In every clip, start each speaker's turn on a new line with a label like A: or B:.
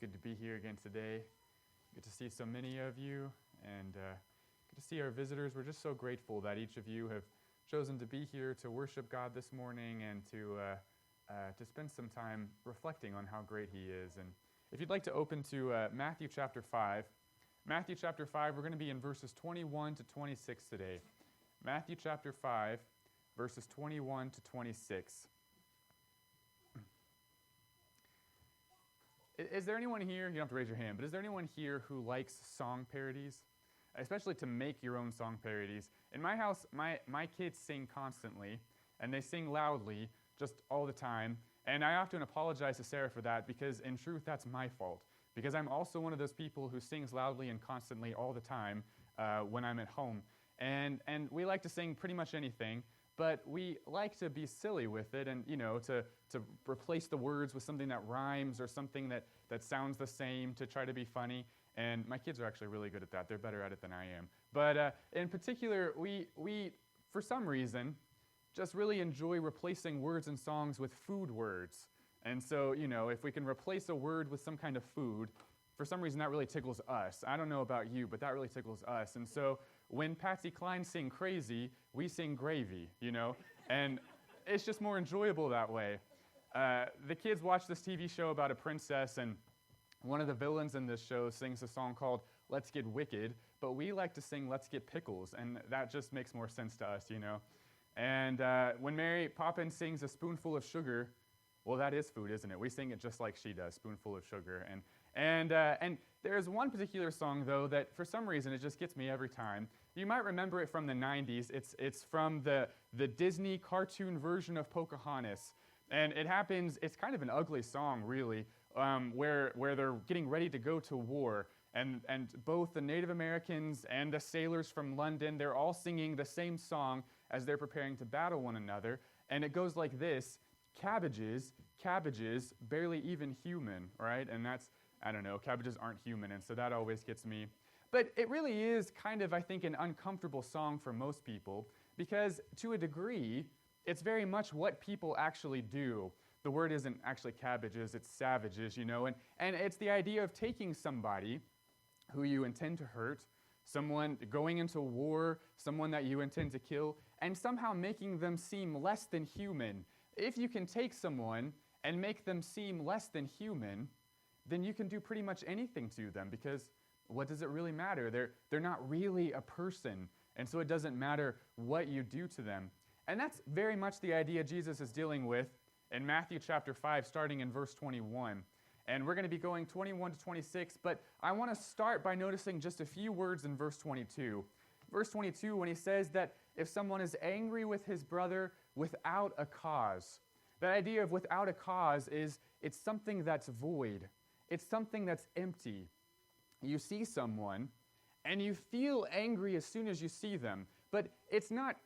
A: good to be here again today. Good to see so many of you, and good to see our visitors. We're just so grateful that each of you have chosen to be here to worship God this morning and to spend some time reflecting on how great He is. And if you'd like to open to Matthew chapter 5, we're going to be in verses 21 to 26 today. Matthew chapter 5, verses 21 to 26. Is there anyone here, you don't have to raise your hand, but is there anyone here who likes song parodies? Especially to make your own song parodies. In my house, my kids sing constantly, and they sing loudly just all the time. And I often apologize to Sarah for that because in truth, that's my fault. Because I'm also one of those people who sings loudly and constantly all the time when I'm at home. And we like to sing pretty much anything, but we like to be silly with it and, to replace the words with something that rhymes or something that sounds the same to try to be funny. And my kids are actually really good at that. They're better at it than I am. But in particular, we, for some reason, just really enjoy replacing words in songs with food words. And so, if we can replace a word with some kind of food, for some reason that really tickles us. I don't know about you, but that really tickles us. And so when Patsy Cline sing crazy, we sing gravy, and it's just more enjoyable that way. The kids watch this TV show about a princess, and one of the villains in this show sings a song called Let's Get Wicked, but we like to sing Let's Get Pickles, and that just makes more sense to us, And when Mary Poppins sings A Spoonful of Sugar, well, that is food, isn't it? We sing it just like she does, Spoonful of Sugar. And there's one particular song, though, that for some reason it just gets me every time. You might remember it from the 90s. It's from the Disney cartoon version of Pocahontas. And it's kind of an ugly song, really, where they're getting ready to go to war. And both the Native Americans and the sailors from London, they're all singing the same song as they're preparing to battle one another. And it goes like this: cabbages, cabbages, barely even human, right? And that's, I don't know, cabbages aren't human, and so that always gets me. But it really is kind of, I think, an uncomfortable song for most people, because to a degree, it's very much what people actually do. The word isn't actually cabbages, it's savages, and it's the idea of taking somebody who you intend to hurt, someone going into war, someone that you intend to kill, and somehow making them seem less than human. If you can take someone and make them seem less than human, then you can do pretty much anything to them, because what does it really matter? They're not really a person, and so it doesn't matter what you do to them. And that's very much the idea Jesus is dealing with in Matthew chapter 5, starting in verse 21. And we're going to be going 21 to 26, but I want to start by noticing just a few words in verse 22. Verse 22, when he says that if someone is angry with his brother without a cause, that idea of without a cause is it's something that's void. It's something that's empty. You see someone, and you feel angry as soon as you see them, but it's not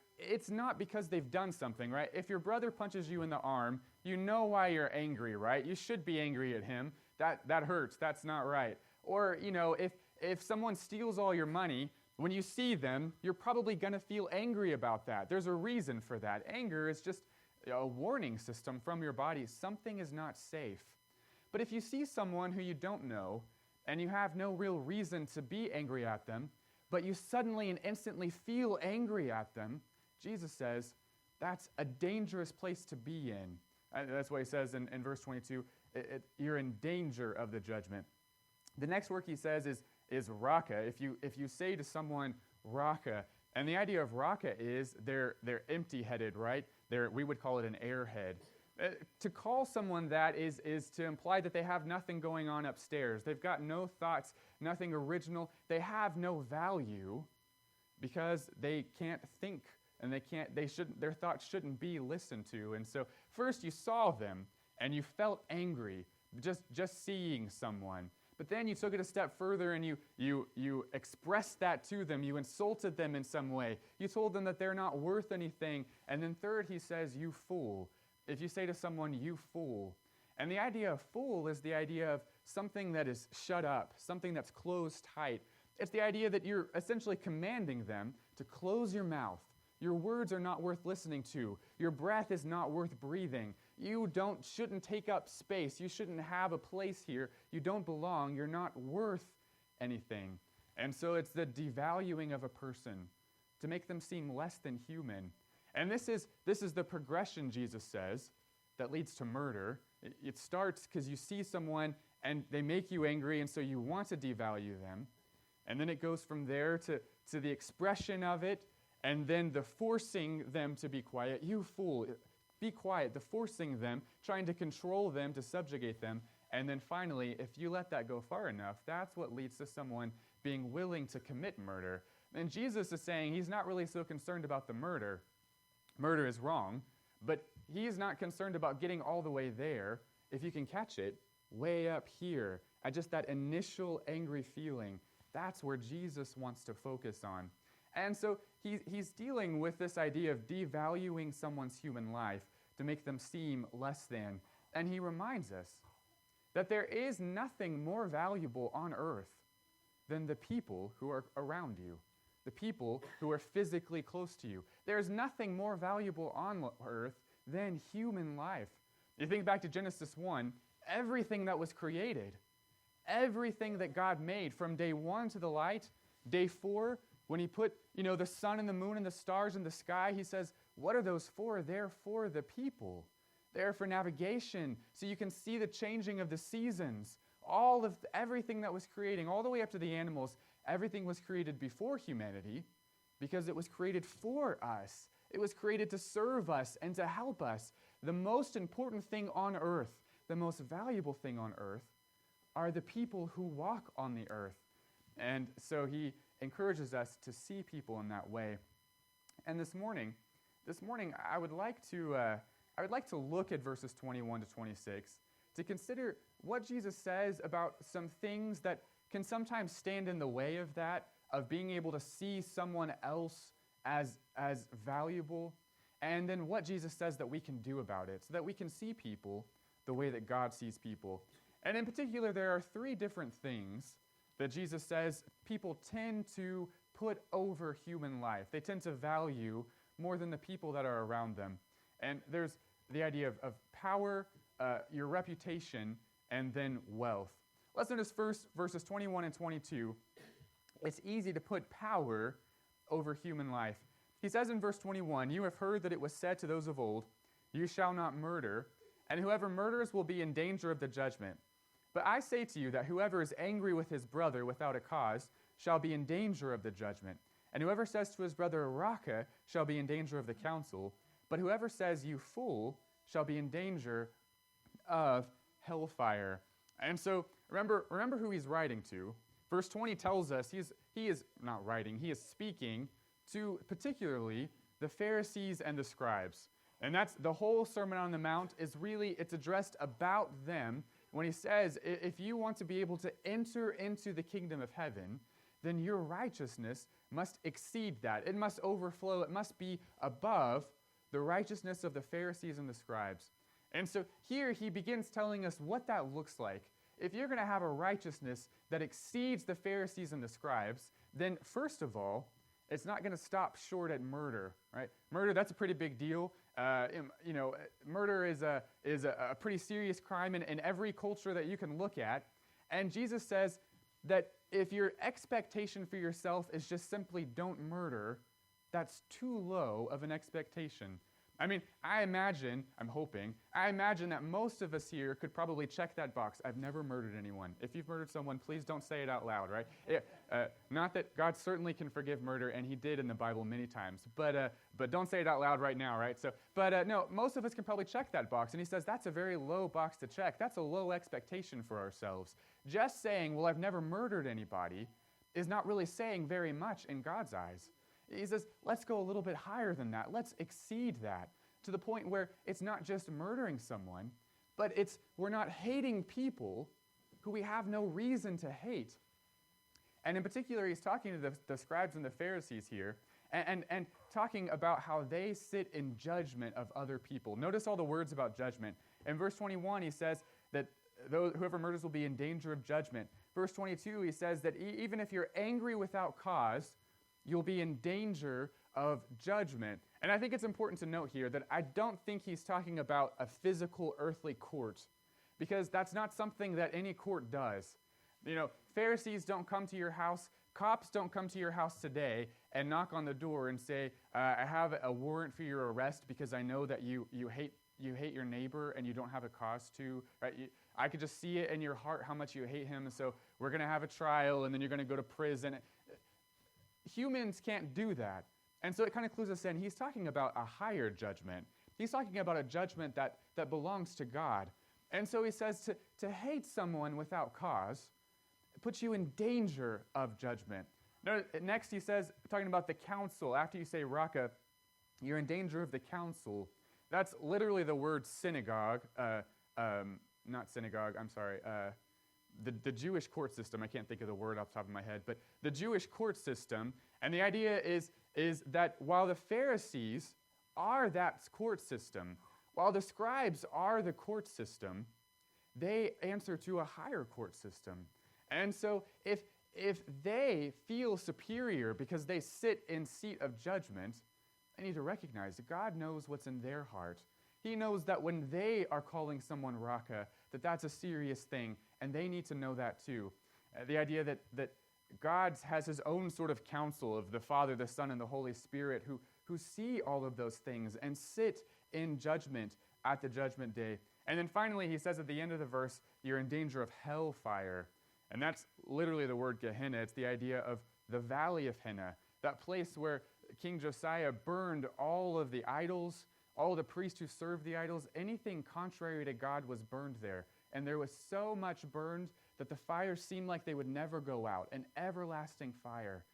A: because they've done something, right? If your brother punches you in the arm, you know why you're angry, right? You should be angry at him. That hurts. That's not right. Or, if someone steals all your money, when you see them, you're probably going to feel angry about that. There's a reason for that. Anger is just a warning system from your body. Something is not safe. But if you see someone who you don't know, and you have no real reason to be angry at them, but you suddenly and instantly feel angry at them, Jesus says that's a dangerous place to be in. That's what he says in verse 22, you're in danger of the judgment. The next word he says is raka. If you say to someone raka, and the idea of raka is they're empty-headed, right? We would call it an airhead. To call someone that is to imply that they have nothing going on upstairs. They've got no thoughts, nothing original. They have no value because they can't think, and their thoughts shouldn't be listened to. And so first you saw them and you felt angry just seeing someone. But then you took it a step further and you expressed that to them. You insulted them in some way. You told them that they're not worth anything. And then third, he says, you fool. If you say to someone, you fool. And the idea of fool is the idea of something that is shut up, something that's closed tight. It's the idea that you're essentially commanding them to close your mouth. Your words are not worth listening to. Your breath is not worth breathing. You shouldn't take up space. You shouldn't have a place here. You don't belong. You're not worth anything. And so it's the devaluing of a person to make them seem less than human. And this is the progression, Jesus says, that leads to murder. It starts because you see someone and they make you angry, and so you want to devalue them. And then it goes from there to the expression of it, and then the forcing them to be quiet. You fool, be quiet. The forcing them, trying to control them, to subjugate them. And then finally, if you let that go far enough, that's what leads to someone being willing to commit murder. And Jesus is saying he's not really so concerned about the murder. Murder is wrong, but he's not concerned about getting all the way there, if you can catch it, way up here, at just that initial angry feeling. That's where Jesus wants to focus on. And so he's dealing with this idea of devaluing someone's human life to make them seem less than. And he reminds us that there is nothing more valuable on earth than the people who are around you, the people who are physically close to you. There's nothing more valuable on earth than human life. You think back to Genesis 1, everything that was created, everything that God made from day 1 to the light, day 4, when he put, the sun and the moon and the stars in the sky, he says, what are those for? They're for the people. They're for navigation, so you can see the changing of the seasons. Everything that was creating, all the way up to the animals, everything was created before humanity because it was created for us. It was created to serve us and to help us. The most important thing on earth, the most valuable thing on earth, are the people who walk on the earth. And so he encourages us to see people in that way. And this morning, I would like to look at verses 21 to 26 to consider what Jesus says about some things that can sometimes stand in the way of that, of being able to see someone else as valuable, and then what Jesus says that we can do about it so that we can see people the way that God sees people. And in particular, there are 3 different things that Jesus says people tend to put over human life. They tend to value more than the people that are around them. And there's the idea of power, your reputation, and then wealth. Let's notice first verses 21 and 22. It's easy to put power over human life. He says in verse 21, "You have heard that it was said to those of old, 'You shall not murder,' and whoever murders will be in danger of the judgment. But I say to you that whoever is angry with his brother without a cause shall be in danger of the judgment. And whoever says to his brother, 'Raca,' shall be in danger of the council. But whoever says, 'You fool,' shall be in danger of hellfire." And so remember who he's writing to. Verse 20 tells us he is not writing, he is speaking to particularly the Pharisees and the scribes. And that's the whole Sermon on the Mount it's addressed about them. When he says, if you want to be able to enter into the kingdom of heaven, then your righteousness must exceed that. It must overflow. It must be above the righteousness of the Pharisees and the scribes. And so here he begins telling us what that looks like. If you're going to have a righteousness that exceeds the Pharisees and the scribes, then first of all, it's not going to stop short at murder, right? Murder, that's a pretty big deal. Murder is a pretty serious crime in every culture that you can look at. And Jesus says that if your expectation for yourself is just simply don't murder, that's too low of an expectation. I mean, I imagine that most of us here could probably check that box. I've never murdered anyone. If you've murdered someone, please don't say it out loud, right? Not that God certainly can forgive murder, and he did in the Bible many times, but don't say it out loud right now, right? No, most of us can probably check that box, and he says that's a very low box to check. That's a low expectation for ourselves. Just saying, well, I've never murdered anybody is not really saying very much in God's eyes. He says, let's go a little bit higher than that. Let's exceed that to the point where it's not just murdering someone, but we're not hating people who we have no reason to hate. And in particular, he's talking to the scribes and the Pharisees here and talking about how they sit in judgment of other people. Notice all the words about judgment. In verse 21, he says that whoever murders will be in danger of judgment. Verse 22, he says that even if you're angry without cause, you'll be in danger of judgment. And I think it's important to note here that I don't think he's talking about a physical earthly court, because that's not something that any court does. Pharisees don't come to your house, cops don't come to your house today and knock on the door and say, I have a warrant for your arrest because I know that you hate your neighbor and you don't have a cause to. Right? I could just see it in your heart how much you hate him, and so we're going to have a trial and then you're going to go to prison. Humans can't do that. And so it kind of clues us in. He's talking about a higher judgment. He's talking about a judgment that belongs to God. And so he says to hate someone without cause puts you in danger of judgment. Next he says, talking about the council, after you say raka, you're in danger of the council. That's literally the word synagogue, not synagogue, I'm sorry, the Jewish court system. I can't think of the word off the top of my head, but the Jewish court system. And the idea is that while the Pharisees are that court system, while the scribes are the court system, they answer to a higher court system. And so if they feel superior because they sit in seat of judgment, they need to recognize that God knows what's in their heart. He knows that when they are calling someone raka, that's a serious thing, and they need to know that too. The idea that God has his own sort of council of the Father, the Son, and the Holy Spirit who see all of those things and sit in judgment at the judgment day. And then finally, he says at the end of the verse, you're in danger of hellfire. And that's literally the word Gehenna. It's the idea of the valley of Henna, that place where King Josiah burned all of the idols, all the priests who served the idols. Anything contrary to God was burned there. And there was so much burned that the fire seemed like they would never go out, an everlasting fire.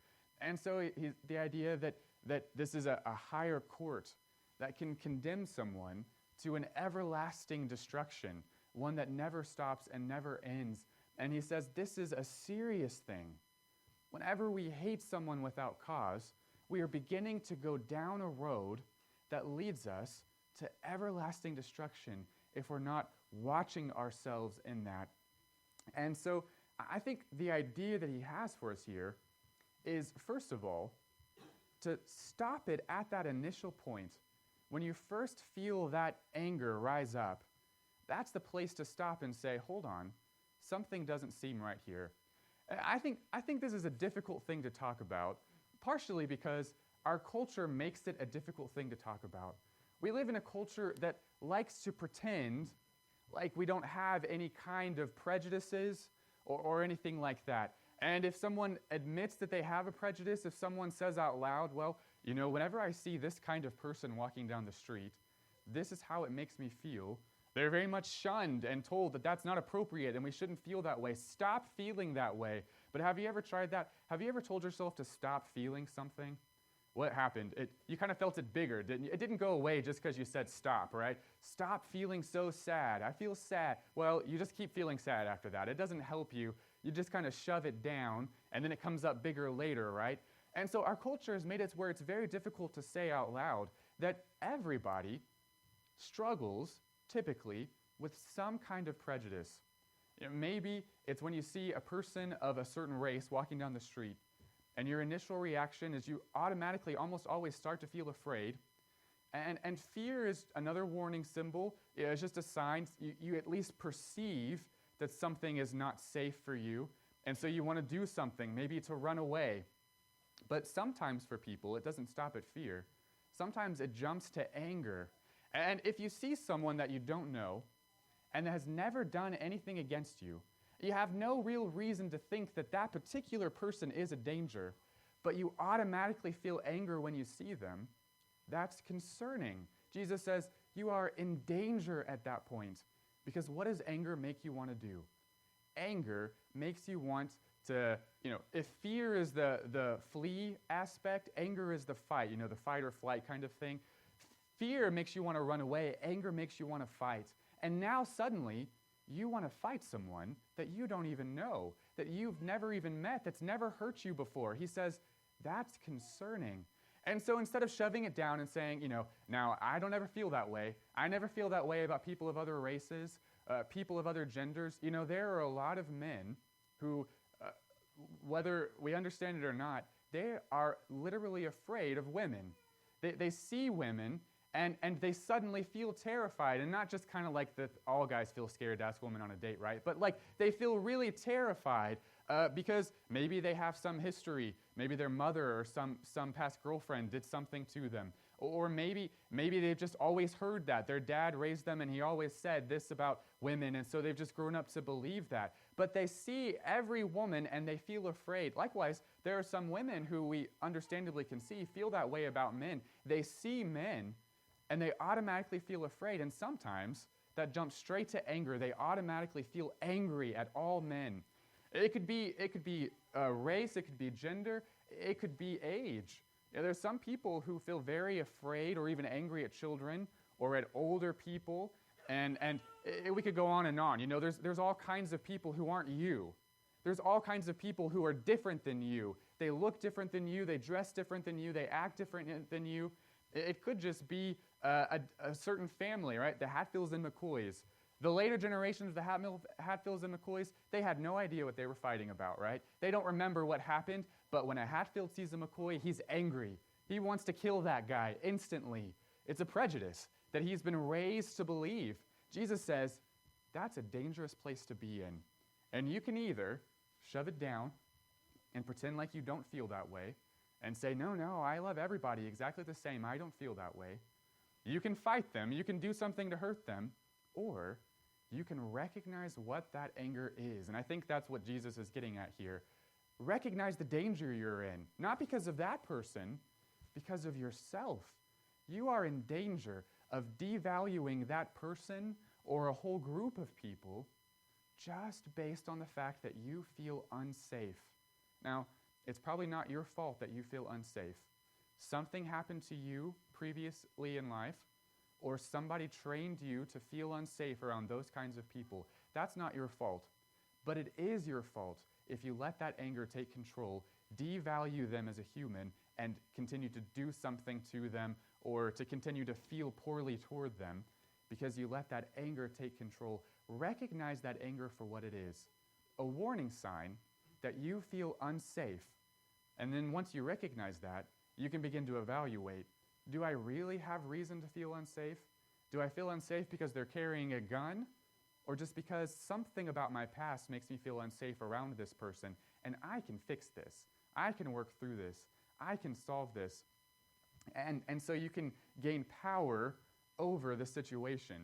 A: And so the idea that this is a higher court that can condemn someone to an everlasting destruction, one that never stops and never ends. And he says this is a serious thing. Whenever we hate someone without cause, we are beginning to go down a road that leads us to everlasting destruction if we're not watching ourselves in that. And so I think the idea that he has for us here is, first of all, to stop it at that initial point. When you first feel that anger rise up, that's the place to stop and say, hold on, something doesn't seem right here. I think this is a difficult thing to talk about, partially because our culture makes it a difficult thing to talk about. We live in a culture that likes to pretend like we don't have any kind of prejudices or anything like that. And if someone admits that they have a prejudice, if someone says out loud, well, whenever I see this kind of person walking down the street, this is how it makes me feel, they're very much shunned and told that that's not appropriate and we shouldn't feel that way. Stop feeling that way. But have you ever tried that? Have you ever told yourself to stop feeling something? What happened? You kind of felt it bigger, didn't you? It didn't go away just because you said stop, right? Stop feeling so sad. I feel sad. Well, you just keep feeling sad after that. It doesn't help you. You just kind of shove it down, and then it comes up bigger later, right? And so our culture has made it where it's very difficult to say out loud that everybody struggles, typically, with some kind of prejudice. Maybe it's when you see a person of a certain race walking down the street, and your initial reaction is you automatically almost always start to feel afraid. And fear is another warning symbol. It's just a sign you at least perceive that something is not safe for you. And so you want to do something, maybe to run away. But sometimes for people, it doesn't stop at fear. Sometimes it jumps to anger. And if you see someone that you don't know and that has never done anything against you, you have no real reason to think that that particular person is a danger, but you automatically feel anger when you see them. That's concerning. Jesus says you are in danger at that point, because what does anger make you want to do? Anger makes you want to, if fear is the flee aspect, anger is the fight, the fight or flight kind of thing. Fear makes you want to run away. Anger makes you want to fight. And now suddenly, you want to fight someone that you don't even know, that you've never even met, that's never hurt you before. He says, that's concerning. And so instead of shoving it down and saying, now I don't ever feel that way. I never feel that way about people of other races, people of other genders. There are a lot of men who, whether we understand it or not, they are literally afraid of women. They see women, and they suddenly feel terrified, and not just kind of like all guys feel scared to ask women on a date, right? But like they feel really terrified because maybe they have some history. Maybe their mother or some past girlfriend did something to them. Or maybe they've just always heard that. Their dad raised them and he always said this about women, and so they've just grown up to believe that. But they see every woman and they feel afraid. Likewise, there are some women who we understandably can see feel that way about men. They see men and they automatically feel afraid, and sometimes that jumps straight to anger. They automatically feel angry at all men. It could be race, it could be gender, it could be age. There's some people who feel very afraid or even angry at children or at older people, and we could go on and on. There's all kinds of people who aren't you. There's all kinds of people who are different than you. They look different than you, they dress different than you, they act different than you. It could just be a certain family, right? The Hatfields and McCoys. The later generations of the Hatfields and McCoys, they had no idea what they were fighting about, right? They don't remember what happened, but when a Hatfield sees a McCoy, he's angry. He wants to kill that guy instantly. It's a prejudice that he's been raised to believe. Jesus says, that's a dangerous place to be in. And you can either shove it down and pretend like you don't feel that way and say, no, I love everybody exactly the same. I don't feel that way. You can fight them. You can do something to hurt them. Or you can recognize what that anger is. And I think that's what Jesus is getting at here. Recognize the danger you're in, not because of that person, because of yourself. You are in danger of devaluing that person or a whole group of people just based on the fact that you feel unsafe. Now, it's probably not your fault that you feel unsafe. Something happened to you previously in life, or somebody trained you to feel unsafe around those kinds of people. That's not your fault. But it is your fault if you let that anger take control, devalue them as a human, and continue to do something to them or to continue to feel poorly toward them because you let that anger take control. Recognize that anger for what it is, a warning sign that you feel unsafe. And then once you recognize that, you can begin to evaluate, do I really have reason to feel unsafe? Do I feel unsafe because they're carrying a gun? Or just because something about my past makes me feel unsafe around this person, and I can fix this. I can work through this. I can solve this. And so you can gain power over the situation.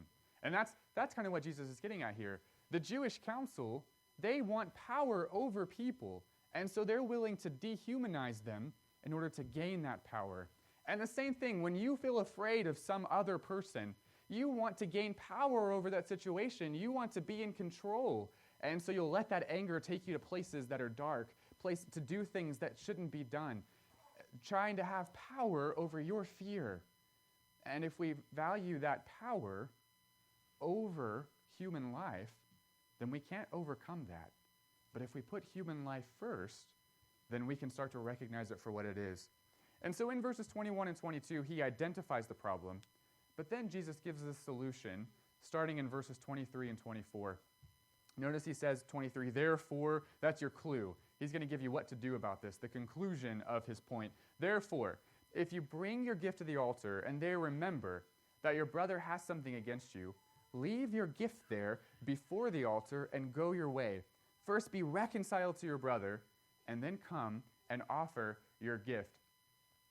A: And that's kind of what Jesus is getting at here. The Jewish council, they want power over people, and so they're willing to dehumanize them in order to gain that power. And the same thing, when you feel afraid of some other person, you want to gain power over that situation. You want to be in control. And so you'll let that anger take you to places that are dark, to do things that shouldn't be done, trying to have power over your fear. And if we value that power over human life, then we can't overcome that. But if we put human life first, then we can start to recognize it for what it is. And so in verses 21 and 22, he identifies the problem, but then Jesus gives a solution, starting in verses 23 and 24. Notice he says, 23, therefore, that's your clue. He's going to give you what to do about this, the conclusion of his point. Therefore, if you bring your gift to the altar and there remember that your brother has something against you, leave your gift there before the altar and go your way. First be reconciled to your brother, and then come and offer your gift.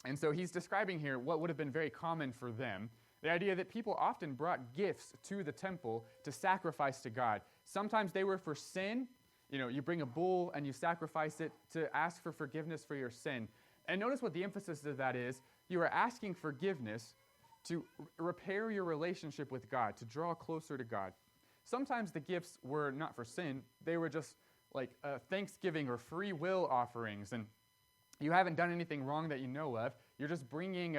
A: And so he's describing here what would have been very common for them, the idea that people often brought gifts to the temple to sacrifice to God. Sometimes they were for sin. You bring a bull and you sacrifice it to ask for forgiveness for your sin. And notice what the emphasis of that is. You are asking forgiveness to repair your relationship with God, to draw closer to God. Sometimes the gifts were not for sin. They were just like thanksgiving or free will offerings. And you haven't done anything wrong that you know of. You're just bringing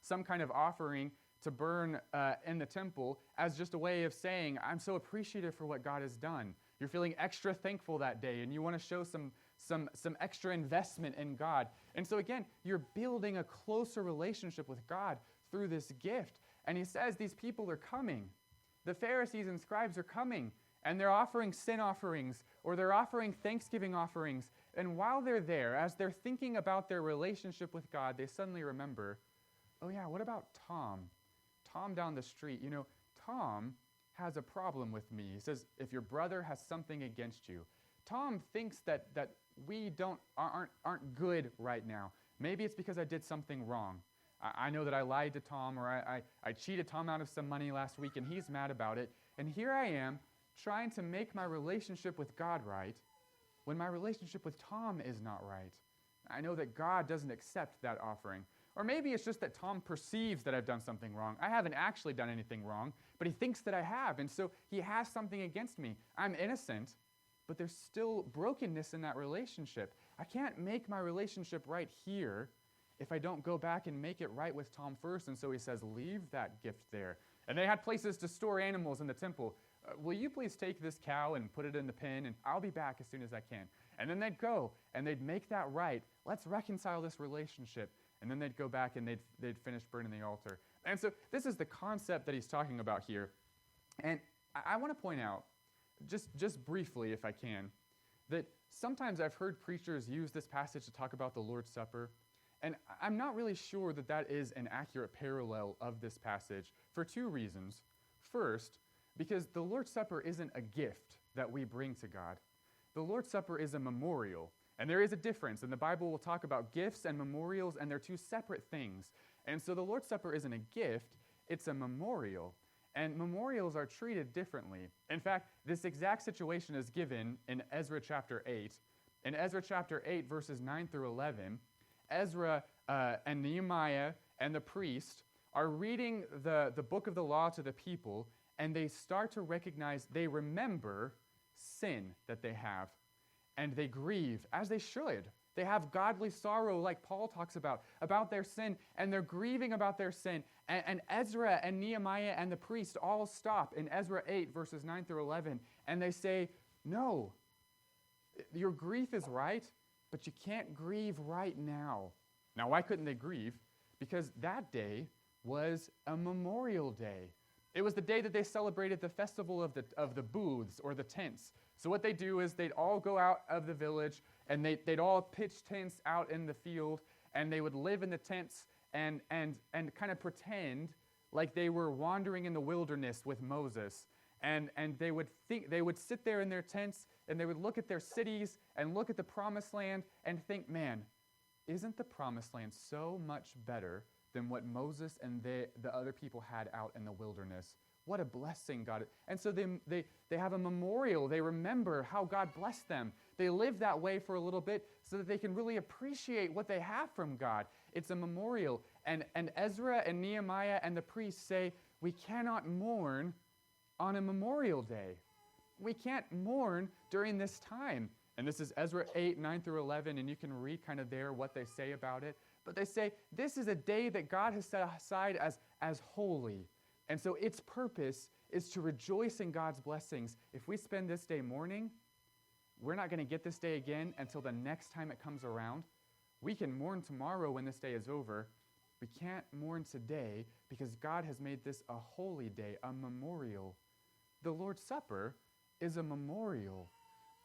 A: some kind of offering to burn in the temple as just a way of saying, I'm so appreciative for what God has done. You're feeling extra thankful that day, and you want to show some extra investment in God. And so again, you're building a closer relationship with God through this gift. And he says these people are coming. The Pharisees and scribes are coming, and they're offering sin offerings, or they're offering thanksgiving offerings. And while they're there, as they're thinking about their relationship with God, they suddenly remember, oh yeah, what about Tom? Tom down the street. You know, Tom has a problem with me. He says, if your brother has something against you. Tom thinks that we aren't good right now. Maybe it's because I did something wrong. I know that I lied to Tom, or I cheated Tom out of some money last week, and he's mad about it. And here I am trying to make my relationship with God right when my relationship with Tom is not right. I know that God doesn't accept that offering. Or maybe it's just that Tom perceives that I've done something wrong. I haven't actually done anything wrong, but he thinks that I have, and so he has something against me. I'm innocent, but there's still brokenness in that relationship. I can't make my relationship right here if I don't go back and make it right with Tom first. And so he says, leave that gift there. And they had places to store animals in the temple. Will you please take this cow and put it in the pen, and I'll be back as soon as I can. And then they'd go, and they'd make that right. Let's reconcile this relationship. And then they'd go back, and they'd finish burning the altar. And so this is the concept that he's talking about here. And I want to point out, just briefly if I can, that sometimes I've heard preachers use this passage to talk about the Lord's Supper. And I'm not really sure that that is an accurate parallel of this passage for two reasons. First, because the Lord's Supper isn't a gift that we bring to God. The Lord's Supper is a memorial. And there is a difference. And the Bible will talk about gifts and memorials, and they're two separate things. And so the Lord's Supper isn't a gift, it's a memorial. And memorials are treated differently. In fact, this exact situation is given in Ezra chapter 8. In Ezra chapter 8, verses 9 through 11, Ezra and Nehemiah and the priest are reading the book of the law to the people, and they start to recognize, they remember sin that they have, and they grieve, as they should. They have godly sorrow, like Paul talks about their sin, and they're grieving about their sin. And Ezra and Nehemiah and the priest all stop in Ezra 8, verses 9 through 11, and they say, no, your grief is right, but you can't grieve right now. Now, why couldn't they grieve? Because that day was a memorial day. It was the day that they celebrated the festival of the booths, or the tents. So what they do is they'd all go out of the village, and they'd all pitch tents out in the field, and they would live in the tents and kind of pretend like they were wandering in the wilderness with Moses. And they would sit there in their tents, and they would look at their cities and look at the promised land and think, man, isn't the promised land so much better than what Moses and the other people had out in the wilderness? What a blessing God. And so they have a memorial. They remember how God blessed them. They live that way for a little bit so that they can really appreciate what they have from God. It's a memorial. And Ezra and Nehemiah and the priests say, we cannot mourn on a memorial day. We can't mourn during this time. And this is Ezra 8, 9 through 11, and you can read kind of there what they say about it. But they say, this is a day that God has set aside as holy. And so its purpose is to rejoice in God's blessings. If we spend this day mourning, we're not going to get this day again until the next time it comes around. We can mourn tomorrow when this day is over. We can't mourn today because God has made this a holy day, a memorial. The Lord's Supper is a memorial.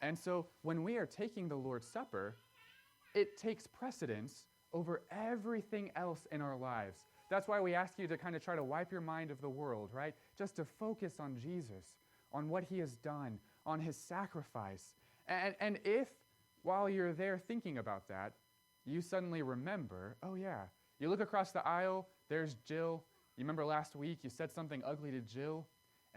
A: And so when we are taking the Lord's Supper, it takes precedence over everything else in our lives. That's why we ask you to kind of try to wipe your mind of the world, right? Just to focus on Jesus, on what he has done, on his sacrifice. And if, while you're there thinking about that, you suddenly remember, oh yeah, you look across the aisle, there's Jill. You remember last week you said something ugly to Jill?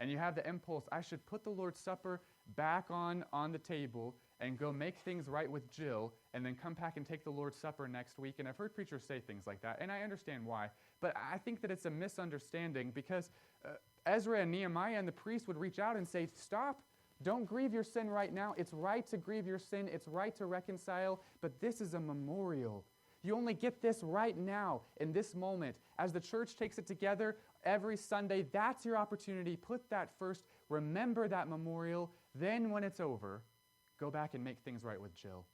A: And you have the impulse, I should put the Lord's Supper back on the table and go make things right with Jill, and then come back and take the Lord's Supper next week. And I've heard preachers say things like that, and I understand why. But I think that it's a misunderstanding because Ezra and Nehemiah and the priests would reach out and say, stop, don't grieve your sin right now. It's right to grieve your sin. It's right to reconcile, but this is a memorial. You only get this right now, in this moment. As the church takes it together every Sunday, that's your opportunity. Put that first. Remember that memorial. Then when it's over, go back and make things right with Jill.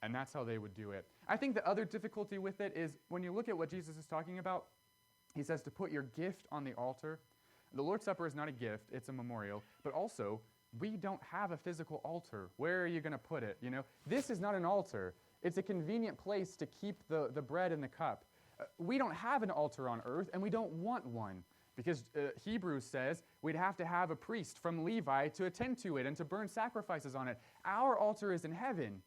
A: And that's how they would do it. I think the other difficulty with it is when you look at what Jesus is talking about, he says to put your gift on the altar. The Lord's Supper is not a gift, it's a memorial. But also, we don't have a physical altar. Where are you going to put it? This is not an altar. It's a convenient place to keep the bread and the cup. We don't have an altar on earth, and we don't want one, because Hebrews says we'd have to have a priest from Levi to attend to it and to burn sacrifices on it. Our altar is in heaven.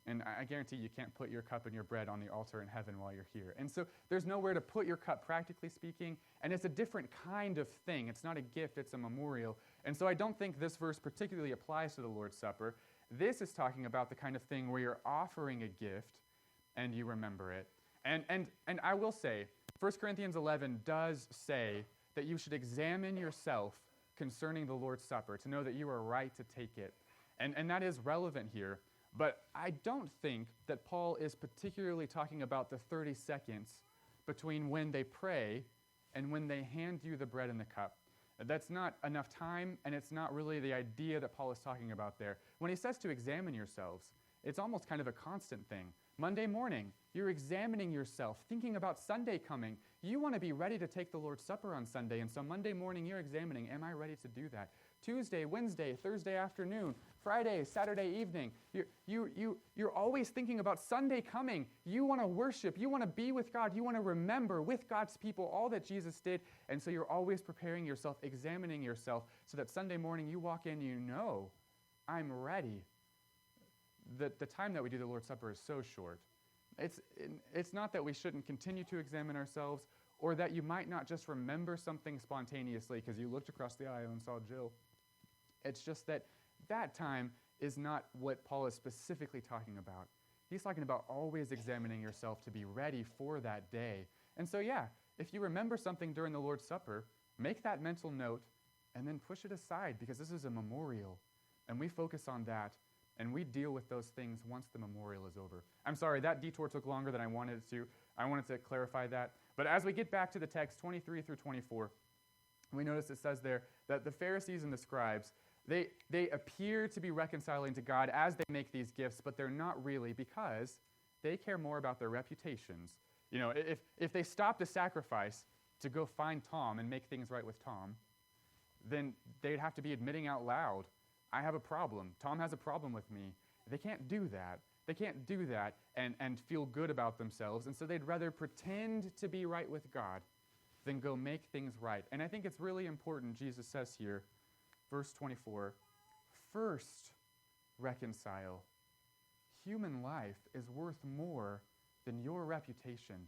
A: And I guarantee you can't put your cup and your bread on the altar in heaven while you're here. And so there's nowhere to put your cup, practically speaking, and it's a different kind of thing. It's not a gift, it's a memorial. And so I don't think this verse particularly applies to the Lord's Supper. This is talking about the kind of thing where you're offering a gift and you remember it. And I will say, 1 Corinthians 11 does say that you should examine yourself concerning the Lord's Supper to know that you are right to take it. And that is relevant here. But I don't think that Paul is particularly talking about the 30 seconds between when they pray and when they hand you the bread and the cup. That's not enough time, and it's not really the idea that Paul is talking about there. When he says to examine yourselves, it's almost kind of a constant thing. Monday morning, you're examining yourself, thinking about Sunday coming. You want to be ready to take the Lord's Supper on Sunday, and so Monday morning you're examining, am I ready to do that? Tuesday, Wednesday, Thursday afternoon, Friday, Saturday evening. You're always thinking about Sunday coming. You want to worship. You want to be with God. You want to remember with God's people all that Jesus did. And so you're always preparing yourself, examining yourself, so that Sunday morning you walk in, you know, I'm ready. The time that we do the Lord's Supper is so short. It's not that we shouldn't continue to examine ourselves, or that you might not just remember something spontaneously because you looked across the aisle and saw Jill. It's just that time is not what Paul is specifically talking about. He's talking about always examining yourself to be ready for that day. And so, yeah, if you remember something during the Lord's Supper, make that mental note and then push it aside, because this is a memorial. And we focus on that, and we deal with those things once the memorial is over. I'm sorry, that detour took longer than I wanted it to. I wanted to clarify that. But as we get back to the text, 23 through 24, we notice it says there that the Pharisees and the scribes, they appear to be reconciling to God as they make these gifts, but they're not really, because they care more about their reputations. If they stopped the sacrifice to go find Tom and make things right with Tom, then they'd have to be admitting out loud, I have a problem. Tom has a problem with me. They can't do that. They can't do that and feel good about themselves, and so they'd rather pretend to be right with God than go make things right. And I think it's really important, Jesus says here, verse 24, first reconcile. Human life is worth more than your reputation.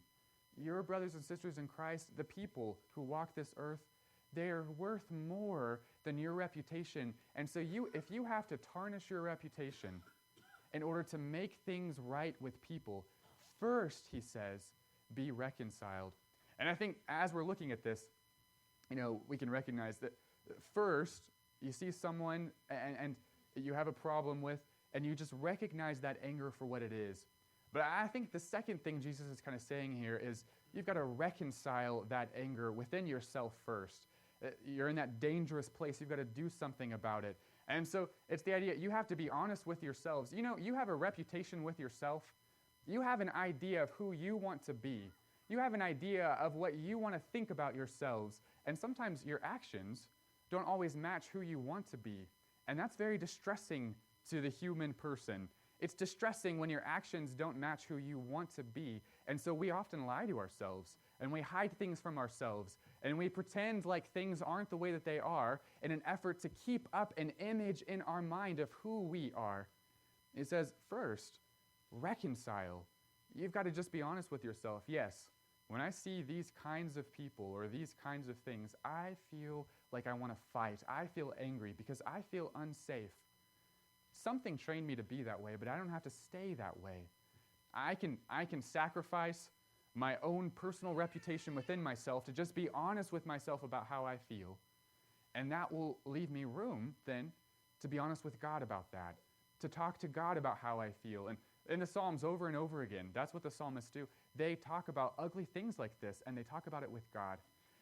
A: Your brothers and sisters in Christ, the people who walk this earth, they are worth more than your reputation. And so if you have to tarnish your reputation in order to make things right with people, first, he says, be reconciled. And I think as we're looking at this, we can recognize that first, you see someone and you have a problem with, and you just recognize that anger for what it is. But I think the second thing Jesus is kind of saying here is you've got to reconcile that anger within yourself first. You're in that dangerous place. You've got to do something about it. And so it's the idea, you have to be honest with yourselves. You have a reputation with yourself. You have an idea of who you want to be. You have an idea of what you want to think about yourselves. And sometimes your actions don't always match who you want to be. And that's very distressing to the human person. It's distressing when your actions don't match who you want to be. And so we often lie to ourselves, and we hide things from ourselves, and we pretend like things aren't the way that they are in an effort to keep up an image in our mind of who we are. It says, first, reconcile. You've got to just be honest with yourself. Yes, when I see these kinds of people or these kinds of things, I feel like I want to fight. I feel angry because I feel unsafe. Something trained me to be that way, but I don't have to stay that way. I can sacrifice my own personal reputation within myself to just be honest with myself about how I feel. And that will leave me room then to be honest with God about that, to talk to God about how I feel. And in the Psalms over and over again, that's what the psalmists do. They talk about ugly things like this, and they talk about it with God.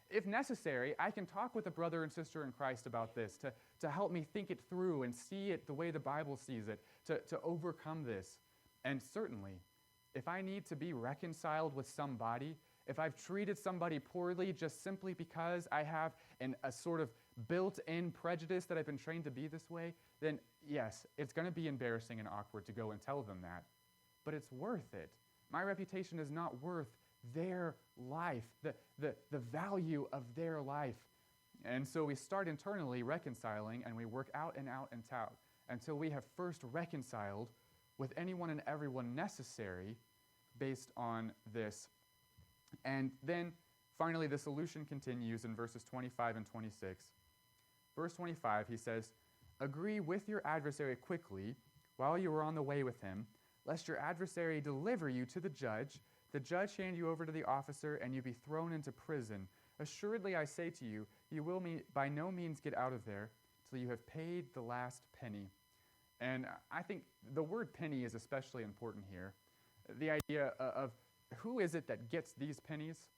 A: If necessary, I can talk with a brother and sister in Christ about this to help me think it through and see it the way the Bible sees it, to overcome this. And certainly, if I need to be reconciled with somebody, if I've treated somebody poorly just simply because I have a sort of built-in prejudice that I've been trained to be this way, then yes, it's going to be embarrassing and awkward to go and tell them that. But it's worth it. My reputation is not worth their life, the value of their life. And so we start internally reconciling, and we work out and out and out until we have first reconciled with anyone and everyone necessary based on this. And then finally the solution continues in verses 25 and 26. Verse 25, he says, "Agree with your adversary quickly while you are on the way with him, lest your adversary deliver you to the judge hand you over to the officer, and you be thrown into prison. Assuredly, I say to you, you will by no means get out of there till you have paid the last penny." And I think the word penny is especially important here. The idea of who is it that gets these pennies?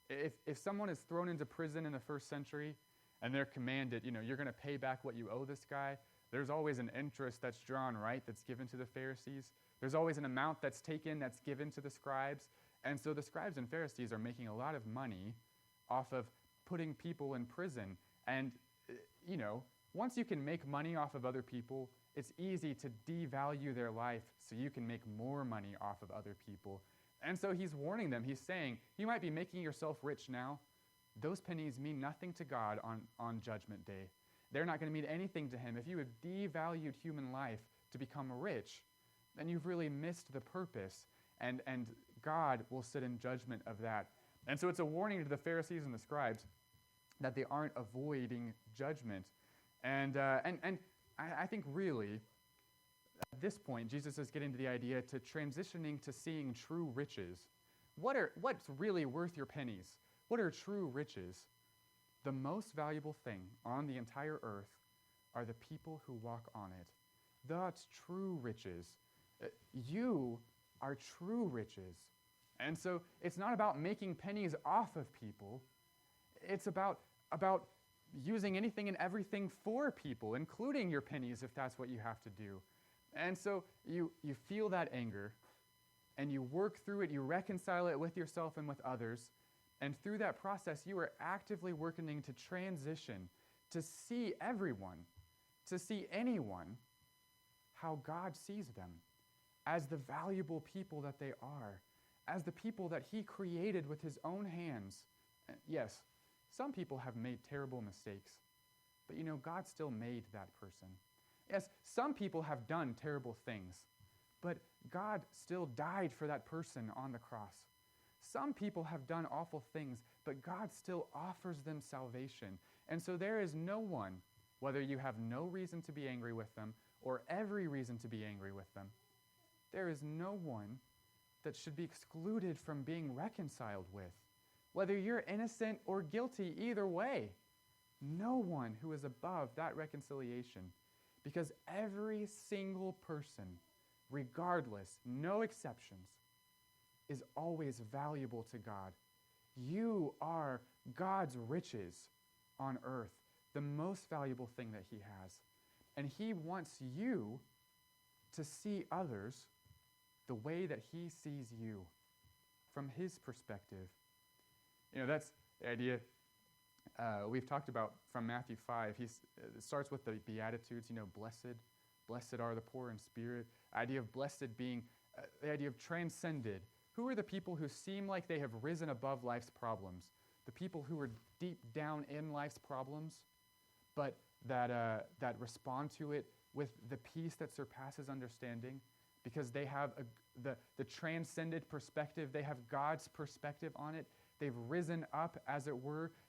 A: If someone is thrown into prison in the first century and they're commanded, you're going to pay back what you owe this guy, there's always an interest that's drawn, right, that's given to the Pharisees. There's always an amount that's taken that's given to the scribes. And so the scribes and Pharisees are making a lot of money off of putting people in prison. And, once you can make money off of other people, it's easy to devalue their life so you can make more money off of other people. And so he's warning them. He's saying, you might be making yourself rich now. Those pennies mean nothing to God on Judgment Day. They're not going to mean anything to him. If you have devalued human life to become rich, then you've really missed the purpose. And God will sit in judgment of that. And so it's a warning to the Pharisees and the scribes that they aren't avoiding judgment. And I think really, at this point, Jesus is getting to the idea to transitioning to seeing true riches. What's really worth your pennies? What are true riches? The most valuable thing on the entire earth are the people who walk on it. That's true riches. You are true riches. And so it's not about making pennies off of people. It's about using anything and everything for people, including your pennies if that's what you have to do. And so you feel that anger, and you work through it, you reconcile it with yourself and with others, and through that process you are actively working to transition, to see everyone, to see anyone, how God sees them, as the valuable people that they are, as the people that he created with his own hands. Yes, some people have made terrible mistakes, but God still made that person. Yes, some people have done terrible things, but God still died for that person on the cross. Some people have done awful things, but God still offers them salvation. And so there is no one, whether you have no reason to be angry with them or every reason to be angry with them, there is no one that should be excluded from being reconciled with. Whether you're innocent or guilty, either way, no one who is above that reconciliation, because every single person, regardless, no exceptions, is always valuable to God. You are God's riches on earth, the most valuable thing that he has. And he wants you to see others the way that he sees you, from his perspective. That's the idea we've talked about from Matthew 5. It starts with the Beatitudes, blessed are the poor in spirit. Idea of blessed being the idea of transcended. Who are the people who seem like they have risen above life's problems? The people who are deep down in life's problems, but that respond to it with the peace that surpasses understanding, because they have the transcended perspective. They have God's perspective on it. They've risen up, as it were,